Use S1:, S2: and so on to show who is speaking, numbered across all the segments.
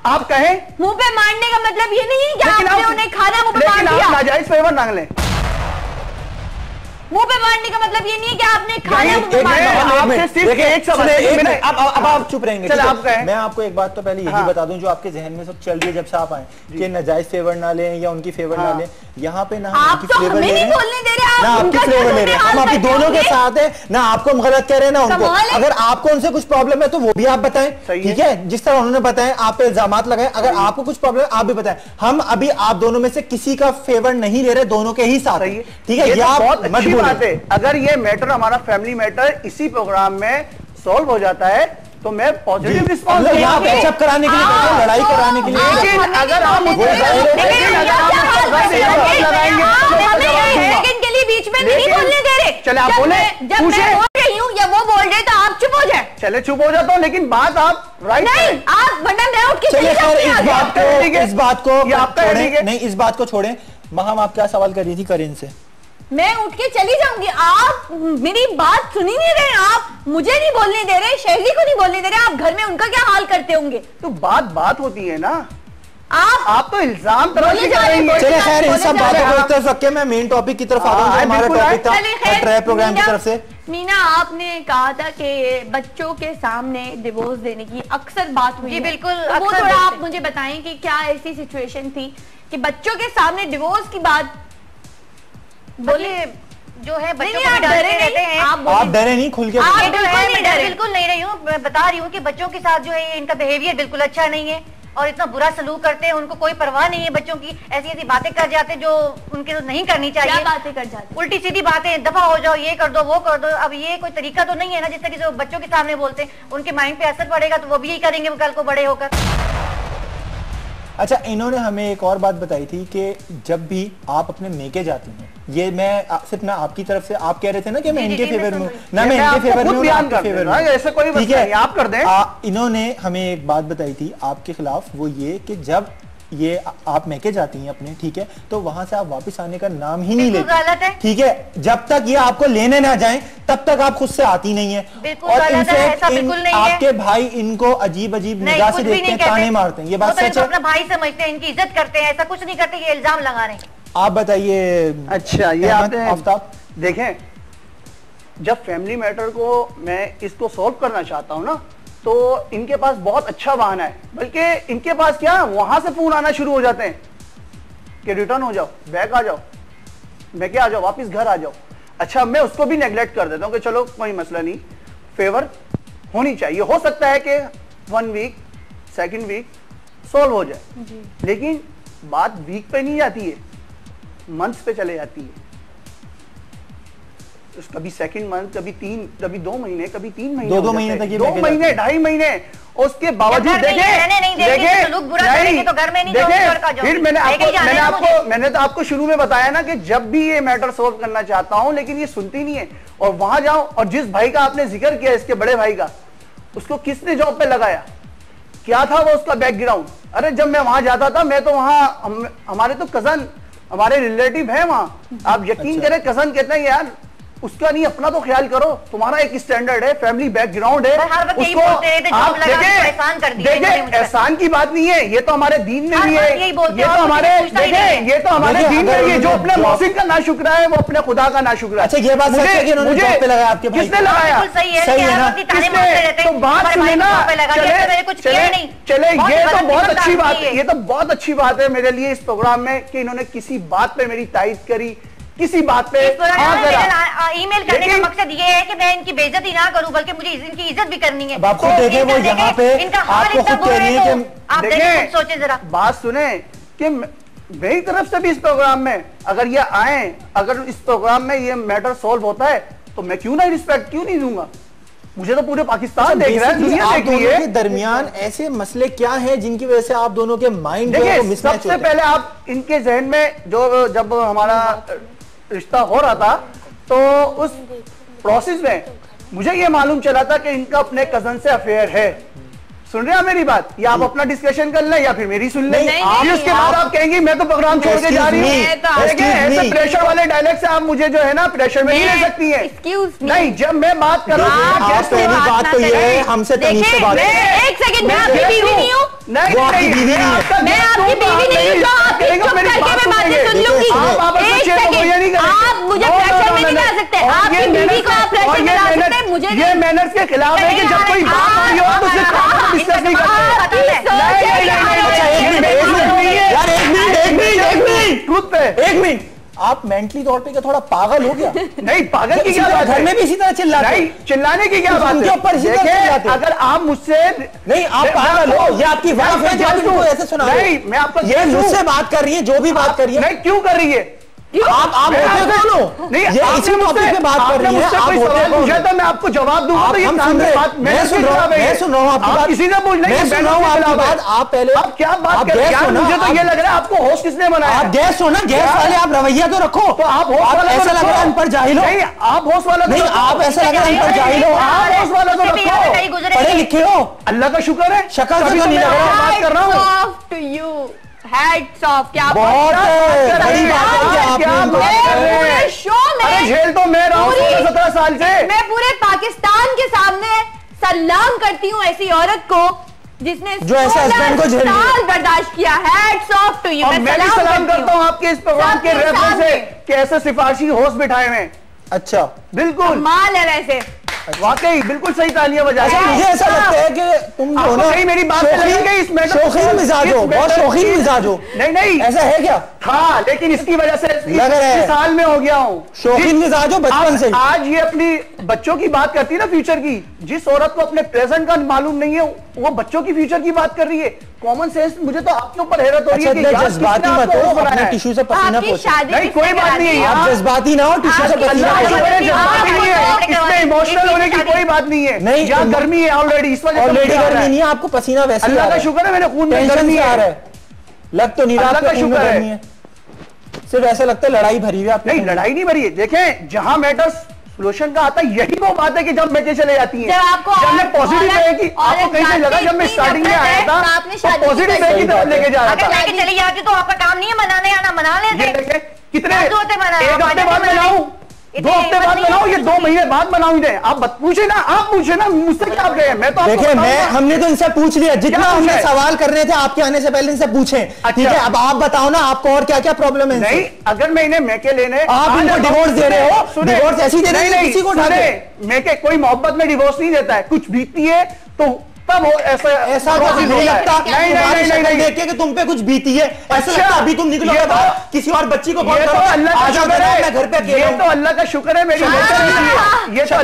S1: आप कहें
S2: मुंह पे मारने का मतलब ये नहीं है कि आपने उन्हें खाना मुंह पे मार दिया।
S1: नाजायज फेवर मांग लें।
S2: मुंह पे मारने का मतलब ये नहीं है कि आपने खाना मुंह पे मार
S3: दिया। अब आप चुप रहेंगे।
S1: मैं
S3: आपको एक बात तो पहले यही बता दूं जो आपके जहन में सब चल रही है जब से आप आए कि नाजायज फेवर ना लें या उनकी फेवर ना लें। यहाँ पे ना
S2: आप तो हमें नहीं बोलने दे रहे,
S3: ना आपकी फ्लेवर ले रहे हैं, हम आपकी दोनों के साथ है ना। आपको हम गलत कह रहे हैं ना उनको। अगर आपको उनसे कुछ प्रॉब्लम है तो वो भी आप बताएं, ठीक है? जिस तरह उन्होंने बताया आप पे इल्जामात लगाए, अगर आपको कुछ प्रॉब्लम है आप भी बताएं। हम अभी आप दोनों में से किसी का फेवर नहीं ले रहे, दोनों के ही साथ है, ठीक है? ये
S1: बहुत अच्छी बात है। अगर ये मैटर हमारा फैमिली मैटर इसी प्रोग्राम में सॉल्व हो जाता है तो मैं पॉजिटिव रिस्पॉन्स
S3: यहाँ पैचअप कराने के लिए, लड़ाई कराने के लिए।
S1: लेकिन अगर हम
S2: सेकंड के लिए बीच में नहीं बोलने दे रहे।
S1: चले आप बोले,
S2: जब मैं बोल रही हूँ या वो बोल रहे तो आप चुप हो जाए।
S1: चले चुप हो जाता हूँ, लेकिन बात आप राइट
S2: नहीं, आप वरना मैं उठ के
S3: चलिए खैर इस बात को
S1: छोड़ें।
S3: नहीं, इस बात को छोड़ें। महम आप क्या सवाल कर रही थी करीन से?
S2: मैं उठ के चली जाऊंगी। आप मेरी बात सुन ही नहीं रहे, आप मुझे नहीं बोलने दे रहे, शैली को नहीं बोलने दे रहे। आप घर में उनका क्या हाल करते होंगे?
S1: तो बात होती है ना।
S2: आप
S1: तो इल्जाम तराशी कर रही हैं।
S3: चलिए खैर इन सब बातों को एक तरफ रख के मैं मेन टॉपिक की तरफ आता हूं जो हमारा टॉपिक था ट्राई प्रोग्राम की तरफ से।
S2: मीना, आपने कहा था कि बच्चों के सामने डिवोर्स देने की अक्सर बात हुई।
S4: जी बिल्कुल।
S2: तो वो थोड़ा आप मुझे बताएं कि क्या ऐसी सिचुएशन थी कि बच्चों के सामने डिवोर्स की बात
S4: बोलिए जो है बच्चों को डरते रहते हैं।
S3: आप डरे नहीं, खुल के
S4: बिल्कुल नहीं रही हूँ। मैं बता रही हूँ कि बच्चों के साथ जो है इनका बिहेवियर बिल्कुल अच्छा नहीं है और इतना बुरा सलूक करते हैं, उनको कोई परवाह नहीं है बच्चों की। ऐसी ऐसी बातें कर जाते हैं जो उनके तो नहीं करनी चाहिए।
S2: क्या बातें कर जाते?
S4: उल्टी सीधी बातें, दफा हो जाओ, ये कर दो वो कर दो। अब ये कोई तरीका तो नहीं है ना जिस तरीके से बच्चों के सामने बोलते हैं, उनके माइंड पे असर पड़ेगा तो वो भी यही करेंगे कल को बड़े होकर।
S3: अच्छा, इन्होंने हमें एक और बात बताई थी कि जब भी आप अपने मेके जाती हैं, ये मैं सिर्फ ना आपकी तरफ से, आप कह रहे थे ना कि मैं इनके फेवर में हूँ ना, मैं इनके फेवर में हूँ,
S1: ऐसे कोई
S3: ठीक है
S1: आप कर दें।
S3: इन्होंने हमें एक बात बताई थी आपके खिलाफ, वो ये कि जब ये आप मैके जाती हैं अपने, ठीक है, तो वहां से आप वापस आने का नाम ही नहीं लेते, ठीक है? जब तक ये आपको लेने ना जाएं तब तक आप खुद से आती नहीं है। और इनसे आपके भाई इनको अजीब अजीब निगाह से देखते हैं, ताने मारते हैं। ये बात सच है?
S4: अपना भाई समझते हैं, इनकी इज्जत करते हैं, ऐसा कुछ नहीं करते, ये इल्जाम लगा रहे हैं।
S3: आप बताइए।
S1: अच्छा, ये आपने
S3: आफ्ताब
S1: देखें, जब फैमिली मैटर को मैं इसको सॉल्व करना चाहता हूँ ना, तो इनके पास बहुत अच्छा बहाना है। बल्कि इनके पास क्या, वहां से फोन आना शुरू हो जाते हैं कि रिटर्न हो जाओ, बैक आ जाओ, मैं क्या आ जाओ, वापस घर आ जाओ। अच्छा, मैं उसको भी नेग्लेक्ट कर देता हूँ कि चलो कोई मसला नहीं, फेवर होनी चाहिए, हो सकता है कि 1 वीक सेकंड वीक सॉल्व हो जाए। लेकिन बात वीक पे नहीं जाती है, मंथ्स पे चले जाती है। कभी सेकंड मंथ, कभी 2 महीने, कभी 3 महीने,
S3: 2 महीने तक,
S1: 2 महीने 2.5 महीने। उसके बावजूद फिर मैंने तो आपको शुरू में बताया ना कि जब भी ये मैटर सोल्व करना चाहता हूं, लेकिन ये सुनती नहीं है। और वहां जाओ, और जिस भाई का आपने जिक्र किया, इसके बड़े भाई का, उसको किसने जॉब पे लगाया, क्या था वो उसका बैकग्राउंड? अरे जब मैं वहां जाता था, मैं तो वहां हमारे तो कजन, हमारे रिलेटिव है वहां, आप यकीन करें, कजन कहते हैं यार उसका नहीं, अपना तो ख्याल करो, तुम्हारा एक स्टैंडर्ड है, फैमिली बैकग्राउंड है, उसको आप देखें, एहसान की बात नहीं है, ये तो हमारे दीन में भी है, ये तो हमारे देखें, ये तो हमारे दीन में ये जो अपने मौसिन का नाशुक्र है वो अपने खुदा का नाशुक्र है।
S3: अच्छा, ये बात सच है कि उन्होंने जॉब पे लगाया आपके भाई?
S1: किसने लगाया?
S3: सही है ना?
S1: किसने? तो बात सुने ना, चले, ये तो बहुत अच्छी बात है, ये तो बहुत अच्छी बात है मेरे लिए इस प्रोग्राम में कि इन्होंने किसी बात पे मेरी तारीफ करी, किसी बात पे
S4: ईमेल करने का मकसद ये है कि मैं इनकी बेइज्जती ना करूं, बल्कि मुझे इनकी इज्जत भी करनी है।
S3: आप खुद देखें, वो यहाँ पे आपको खुद कह रही है कि
S4: आप देखें, सोचें जरा,
S1: बात सुने कि मेरी तरफ से भी इस प्रोग्राम में अगर ये आए, अगर इस प्रोग्राम में ये मैटर सॉल्व होता है तो मैं क्यों नहीं रिस्पेक्ट क्यों नहीं दूंगा? मुझे तो पूरे पाकिस्तान देख रहा है, दुनिया देख रही है।
S3: दरमियान ऐसे मसले क्या हैं जिनकी वजह से आप दोनों के माइंड में
S1: सबसे पहले आप इनके जहन में जो, जब हमारा रिश्ता हो रहा था तो उस प्रोसेस में मुझे ये मालूम चला था कि इनका अपने कजन से अफेयर है। सुन रहे हैं मेरी बात? या आप अपना डिस्कशन कर लें या फिर मेरी सुन लें। फिर उसके बाद आप कहेंगी मैं तो प्रोग्राम छोड़ के जा रही हूँ। ऐसे प्रेशर वाले डायलॉग से आप मुझे जो है ना प्रेशर में नहीं ले सकती है। नहीं, जब मैं बात करूँ,
S3: बात तो ये है हमसे तमीज से बात।
S2: एक सेकंड, मैं आपकी बीवी नहीं हूँ,
S3: वो आपकी बीवी नहीं है।
S2: मैं आपकी बीवी नहीं हूँ, आप चुप करके मैं बातें सुन लूंगी। एक सेकंड, आप मुझे प्रेशर में नहीं ला सकते। आपकी बीवी को आप प्रेशर में ला सकते हैं, मुझे
S1: ये मैनर्स के खिलाफ है कि जब कोई बात हो रही हो तो उसे डिस्कस नहीं करते।
S3: एक मिनट, आप मेंटली तौर पे क्या थोड़ा पागल हो गया?
S1: नहीं, पागल की क्या बात है?
S3: घर में भी इसी तरह चिल्लाते हैं।
S1: नहीं, चिल्लाने की क्या बात है?
S3: उनके ऊपर इसी तरह चिल्लाते हैं।
S1: अगर आप मुझसे
S3: नहीं, आप पागल हो, ये आपकी वाइफ है जो आप इनको ऐसे सुना रहे हो।
S1: नहीं, मैं आपको
S3: ये मुझसे बात कर रही है, जो भी बात कर रही है।
S1: नहीं, क्यों कर रही है?
S3: आप होते कौन?
S1: नहीं,
S3: ये इसी टॉपिक पे बात कर रही है। आप होते कौन?
S1: मैं आपको जवाब दूंगा तो ये काम में बात
S3: मैं सुन रहा हूँ आपकी बात।
S1: किसी से पूछ नहीं,
S3: मैं सुन रहा हूँ आपकी बात। आप पहले
S1: आप क्या बात कर रहे हैं? मुझे तो ये लग रहा है आपको होस्ट किसने बनाया?
S3: आप गैस हो ना, गैस वाले आप रवैया तो रखो।
S1: तो आप होस्ट वाला
S3: ऐसा लग रहा है अनपढ़ जाहिल हो।
S1: नहीं, आप होस्ट वाला
S3: नहीं, आप ऐसा लग रहा है अनपढ़ जाहिल हो।
S1: आप होस्ट वाला तो रखो,
S3: पढ़े लिखे हो।
S1: अल्लाह का शुक्र है,
S3: शक्ल से तो नहीं लग रहा।
S1: बात कर रहा हूँ।
S2: Hats off, क्या
S3: बहुत बड़ी बात है कि आपने इनको
S2: पूरे शो में
S1: झेल तो मैं रहा हूँ 17 साल से।
S2: मैं पूरे पाकिस्तान के सामने सलाम करती हूँ ऐसी औरत को जिसने
S3: जो ऐसे हस्बैंड को झेल
S2: साल बर्दाश्त किया। Hats off to you.
S1: मैं भी सलाम करता हूँ आपके इस प्रोग्राम के रेफरेंस से कि ऐसे सिफारशी होस्ट बिठाए हुए।
S3: अच्छा,
S1: बिल्कुल
S2: माल है वैसे।
S1: वाकई बिल्कुल सही तालियां बजा रहे हैं।
S3: मुझे ऐसा लगता है कि तुम जो ना
S1: मेरी बात
S3: शौकीन मिजाज हो, बहुत शौकीन मिजाज हो।
S1: नहीं,
S3: ऐसा है क्या?
S1: था, लेकिन इसकी वजह से
S3: लग रहा है
S1: साल में हो गया हूँ।
S3: शौकीन मिजाज हो बचपन से।
S1: आज ये अपनी बच्चों की बात करती है ना, फ्यूचर की। जिस औरत को अपने प्रेजेंट का मालूम नहीं है वो बच्चों की फ्यूचर की बात कर रही है। कॉमन सेंस मुझे तो आपके ऊपर हैरत हो रही है कि
S3: जज्बाती मत हो, अपने टिश्यू से पसीना पोंछो।
S1: नहीं, कोई बात नहीं है,
S3: आप जज्बाती ना हो, टिश्यू से पसीना पोंछो।
S1: इसमें इमोशनल होने की कोई बात नहीं है।
S3: नहीं,
S1: यहाँ गर्मी है ऑलरेडी, इस वजह
S3: ऑलरेडी गर्मी नहीं है, आपको पसीना वैसे
S1: अल्लाह का शुक्र है मेरे खून में गर्मी
S3: आ रहा है। लग तो नहीं रहा आपका खून में गर्मी है, सिर्फ ऐसा लगता है लड़ाई भरी हुई है।
S1: नहीं, लड़ाई नहीं भरी है। देखें, जहां मैटर्स सोल्यूशन का आता है, यही वो बात है कि जब मैचें चले जाती हैं, जब मैं पॉजिटिव है कि आपको कहीं से लगा, जब मैं स्टार्टिंग में आया था तो पॉजिटिव है की तरफ लेके जा रहा था।
S4: लेके चली जाती तो आपका काम नहीं है मनाने आना, मना लेते।
S1: कितने एक हफ्ते बाद बनाऊं, 2 हफ्ते बाद बनाऊं, ये 2 महीने बाद बनाऊं? आप पूछे ना, आप पूछे ना, मुझसे क्या आप गए? मैं तो
S3: देखिए, हमने तो इनसे पूछ लिया जितना हमने सवाल कर रहे थे आपके आने से पहले इनसे पूछे। ठीक है, अब आप बताओ ना, आपको और क्या क्या प्रॉब्लम है?
S1: नहीं, अगर मैं इन्हें मैके लेने,
S3: आप इनको डिवोर्स दे रहे हो, डिवोर्स ऐसी दे रहे हैं किसी को?
S1: मैके कोई मोहब्बत में डिवोर्स नहीं देता है, कुछ बीतती है तो तब ऐसा
S3: नहीं लगता। नहीं देख के कि तुम पे कुछ बीती है, ऐसा लगता अभी तुम निकलो किसी और बच्ची को कॉल करो,
S1: अल्लाह का शुक्र है,
S3: घर पे
S1: ये तो अल्लाह का शुक्र है मेरी नेचर ऐसी है। ये तो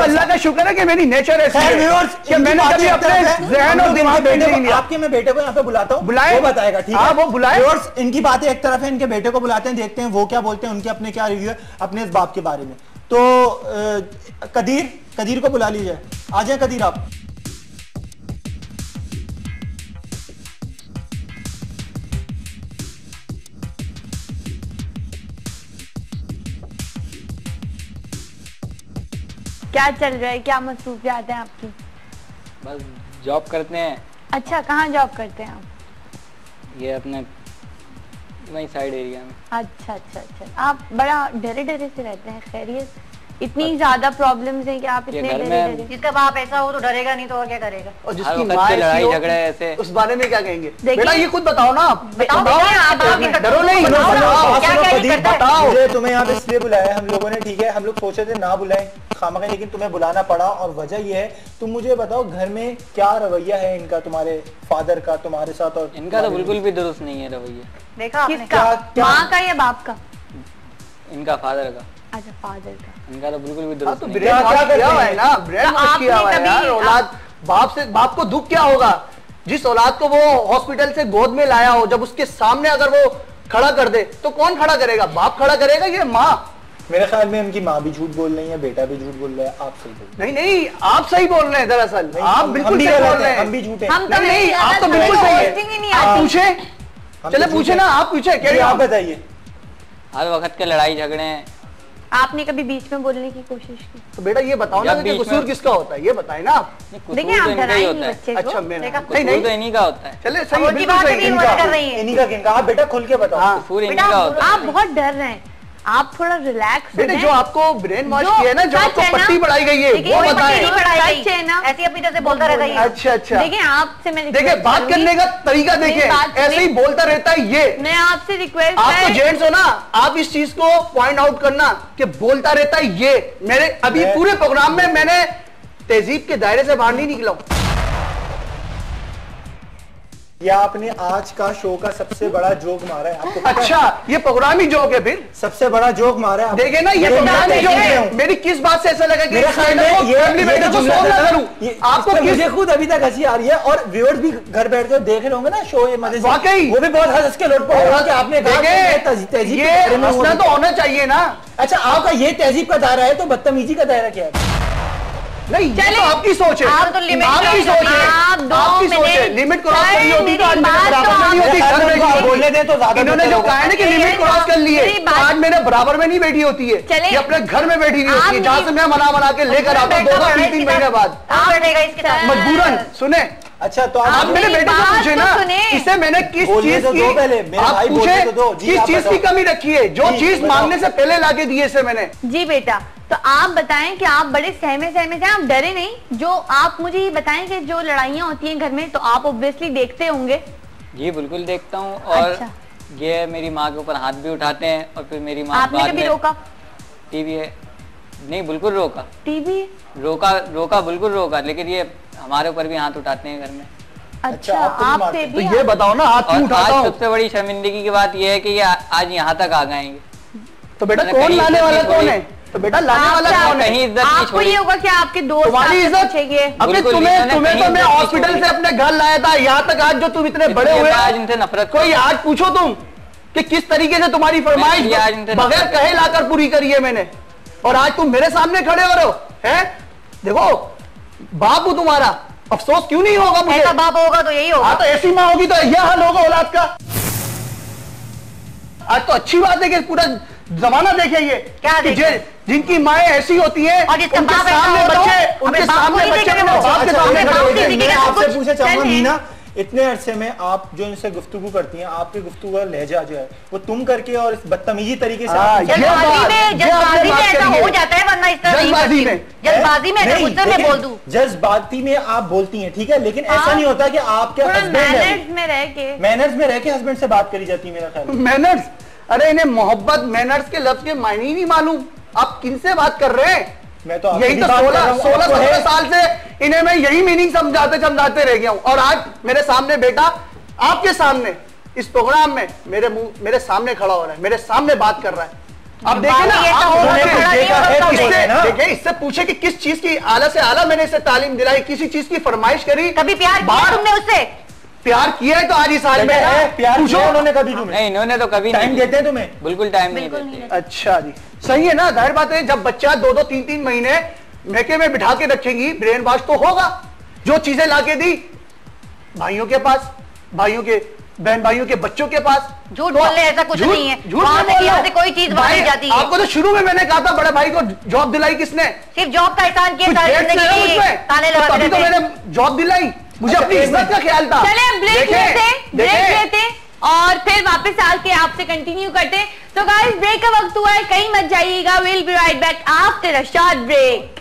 S1: अल्लाह का शुक्र है कि मेरी नेचर ऐसी है कि मैंने कभी अपने ज़हन और दिमाग में नहीं लिया।
S3: आपके मैं बेटे को यहाँ पे बुलाता हूँ,
S1: बुलाए,
S3: वो बताएगा। ठीक है,
S1: वो बुलाए।
S3: इनकी बातें एक तरफ है, इनके बेटे को बुलाते हैं, देखते हैं वो क्या बोलते हैं, उनके अपने क्या रिव्यू है अपने इस बाप के बारे में। तो कदीर को बुला लीजिए। आ जाए कदीर आप।
S2: क्या चल रहा है, क्या मसरूफियात है आपकी?
S5: बस जॉब करते हैं।
S2: अच्छा, कहाँ जॉब करते हैं आप?
S5: ये अपने वही साइड एरिया में।
S2: अच्छा अच्छा अच्छा, आप बड़ा डरे डरे से रहते हैं? खैरियत? इतनी ज्यादा प्रॉब्लम्स हैं कि आप इतने डरे डरे?
S4: जिसका बाप ऐसा हो तो डरेगा नहीं तो और क्या करेगा?
S1: और जिसकी माँ
S5: लड़ाई झगड़े ऐसे,
S1: उस बारे में क्या कहेंगे? बेटा ये खुद बताओ ना,
S4: डरो नहीं,
S3: बताओ। मुझे तुम्हें यहाँ पे इसलिए बुलाया हम लोगों ने, ठीक है, हम लोग सोचे थे ना बुलाएं खामखा, लेकिन तुम्हें बुलाना पड़ा और वजह ये है, तुम मुझे बताओ घर में क्या रवैया है इनका, तुम्हारे फादर का तुम्हारे साथ? और
S5: इनका तो बिल्कुल भी दुरुस्त नहीं है रवैया।
S4: देखा
S2: किसका? माँ का या बाप का?
S5: इनका फादर का।
S2: अच्छा, फादर का।
S5: इनका तो बिल्कुल भी दुरुस्त नहीं
S1: है। औलाद बाप को दुख क्या होगा? जिस औलाद को वो हॉस्पिटल से गोद में लाया हो, जब उसके सामने अगर वो खड़ा कर दे तो कौन खड़ा करेगा? बाप खड़ा करेगा या माँ?
S3: मेरे ख्याल में उनकी माँ भी झूठ बोल रही है, बेटा भी झूठ बोल रहा है, आप सही बोल रहे
S1: नहीं, आप सही बोल रहे हैं। दरअसल आप बिल्कुल सही बोल रहे हैं,
S3: हम भी झूठे।
S1: नहीं, आप तो बिल्कुल सही है। आप पूछे, चले पूछे ना, आप पूछे, क्या
S3: आप बताइए।
S5: हर वक्त के लड़ाई झगड़े।
S2: आपने कभी बीच में बोलने की कोशिश की?
S1: तो बेटा ये बताओ ना कि कसूर किसका होता है, ये बताए ना आप।
S2: देखिए, आप डराएंगे बच्चे को।
S1: अच्छा,
S5: नहीं तो इन्हीं का होता है।
S1: चले सही,
S4: बात भी कर रही है।
S3: इन्हीं का, आप बेटा खुल के बताओ।
S5: कसूर इन्हीं का होता है।
S2: आप बहुत डर रहे हैं, आप थोड़ा रिलैक्स
S1: बेटे, जो आपको ब्रेन वॉश किया है ना, जो आपको पट्टी पढ़ाई गई है वो बताएं।
S4: ऐसी अपनी तरह से बोलता रहता है।
S1: अच्छा अच्छा,
S2: देखिए आपसे मैं
S1: देखिए बात करने का तरीका देखिए, ऐसे ही बोलता रहता है ये।
S2: मैं आपसे रिक्वेस्ट,
S1: आप तो जेंट्स हो ना, आप इस चीज को पॉइंट आउट करना कि बोलता रहता है ये। मेरे अभी पूरे प्रोग्राम में मैंने तहजीब के दायरे से बाहर नहीं निकला।
S3: ये आपने आज का शो का सबसे बड़ा जोक मारा है, आपको पता
S1: अच्छा
S3: है?
S1: ये प्रोग्राम ही जोक है, फिर
S3: सबसे बड़ा जोक मारा है।
S1: देखे ना, ये प्रोग्राम ही जोक है। मेरी किस बात से ऐसा लगा कि
S3: आपको मुझे खुद अभी तक हंसी आ रही है, और व्यूअर्स भी घर बैठ कर देख रहे होंगे ना शो, ये मजे से,
S1: वाकई
S3: वो भी बहुत हंस के लौट पड़ा कि आपने
S1: ये हंसना तो होना चाहिए ना।
S3: अच्छा, आपका ये तहजीब का दायरा है, तो बदतमीजी का दायरा क्या है?
S1: नहीं, ये तो आपकी सोच है,
S4: आप तो लिमिट
S1: आपकी सोच है, आपकी सोच है। लिमिट क्रॉस करनी होती तो आज मेरे बराबर में नहीं होती, घर बैठी होती।
S3: बोलने दे तो ज्यादा।
S1: इन्होंने जो कहा है ना कि लिमिट क्रॉस कर ली है, तो आज मेरे बराबर में नहीं बैठी होती है, ये अपने घर में बैठी नहीं होती है, जहाँ से मैं मना के लेकर आता हूँ 2-3 महीने बाद मजबूरन। सुने,
S3: अच्छा, तो
S1: आप मेरे बेटे को पूछे ना, इसे मैंने किस चीज की, आप पूछे किस चीज की कमी रखी है, जो चीज मांगने से पहले लाके दी इसे मैंने।
S2: जी बेटा, तो आप बताएं कि आप बड़े सहमे से, आप डरे नहीं। जो आप मुझे ये बताएं कि जो लड़ाइयाँ होती हैं घर में, तो आप ऑब्वियसली देखते होंगे।
S5: जी बिल्कुल देखता हूँ, और
S2: अच्छा।
S5: ये मेरी माँ के ऊपर हाथ भी उठाते हैं, और फिर मेरी माँ
S2: आपने कभी रोका?
S5: टीवी है नहीं, बिल्कुल रोका,
S2: टीवी
S5: रोका बिल्कुल रोका, लेकिन ये हमारे ऊपर भी हाथ उठाते हैं घर में।
S2: अच्छा, आपसे
S1: तो ये बताओ ना, हाथ क्यों उठाता हूं?
S5: सबसे बड़ी शर्मिंदगी की बात ये है कि ये आज यहाँ तक आ गए।
S1: तो बेटा कौन लाने वाला कौन है? तो बेटा लाने वाला कौन है?
S5: कहीं इज्जत
S2: आपको ये होगा कि आपके दोस्त
S1: तुम्हारी इज्जत चाहिए। अभी तुम्हें तो मैं हॉस्पिटल से अपने घर लाया था, यहाँ तक आज जो तुम इतने बड़े हुए,
S5: आज इनसे नफरत।
S1: कोई आज पूछो तुम कि किस तरीके से तुम्हारी फरमाइश बगैर कहे लाकर पूरी करी है मैंने, और आज तुम मेरे सामने खड़े हो रहे हो हैं? देखो बाप हूं तुम्हारा, अफसोस क्यों नहीं होगा मुझे?
S4: ऐसा बाप होगा तो यही होगा।
S1: हाँ, तो ऐसी माँ होगी तो यह हाल होगा औलाद का। आज तो अच्छी बात है कि पूरा जमाना देखे ये
S4: क्या देखे?
S1: जिनकी माएँ ऐसी होती है,
S4: और जिसका
S1: उनके
S4: बाप
S1: सामने
S4: ऐसा हो
S1: बच्चे,
S4: तो
S1: उनके सामने बच्चे अपने बाप के सामने खड़े होते हैं।
S3: मैं आपसे पूछना चाहूंगा मीना, इतने अरसे में आप जो इनसे गुफ्तगू करती हैं, आपके गुफ्तगू का लहजा जो है वो तुम करके और इस बदतमीजी तरीके से
S4: जल्दबाजी में ऐसा हो जाता है, वरना इस तरह जल्दबाजी में ऐसा गुस्से में बोल दूं।
S3: जज्बाती में आप बोलती हैं, ठीक है, लेकिन ऐसा नहीं होता कि आपके हस्बैंड मैनर्स में रह के हस्बैंड से बात करी जाती है। मेरा ख्याल
S1: मैनर्स, अरे इन्हें मोहब्बत मैनर्स के लफ्ज के मायने ही नहीं मालूम। आप किनसे बात कर रहे हैं?
S3: मैं तो
S1: यही तो 16-17 साल से इन्हें मैं यही मीनिंग समझाते रह गया हूं, और आज मेरे सामने बेटा, आपके सामने इस प्रोग्राम में मेरे सामने खड़ा हो रहा है, मेरे सामने बात कर रहा है। आप देखें ना, देखिए इससे पूछे कि किस चीज की आला से आला मैंने इसे तालीम दिलाई, किसी चीज की फरमाइश करी,
S4: कभी प्यार किया तुमने उससे?
S1: प्यार किया है तो आज इस हाल में
S3: प्यार पूछो उन्होंने कभी तुम्हें?
S5: नहीं, इन्होंने तो कभी
S3: टाइम देते हैं तुम्हें?
S5: बिल्कुल टाइम नहीं देते।
S1: अच्छा जी, सही है ना, जाहिर बात है जब बच्चा 2-3 महीने मैके में बिठा के रखेंगी, ब्रेन वॉश तो होगा। जो चीजें लाके दी भाइयों के पास, भाइयों के बहन भाइयों के बच्चों के पास,
S4: झूठ बोलने ऐसा कुछ नहीं है, से कोई चीज बाहर जाती है।
S1: आपको तो शुरू में मैंने कहा था बड़े भाई को जॉब दिलाई किसने?
S4: सिर्फ जॉब का एहसान किया,
S1: तभी तो मैंने जॉब दिलाई, मुझे अपनी इज्जत का ख्याल था।
S2: चले ब्रेक लेते और फिर वापस आके आपसे कंटिन्यू करते। तो गाइस ब्रेक का वक्त हुआ है, कहीं मत जाइएगा, will be right back after a short break.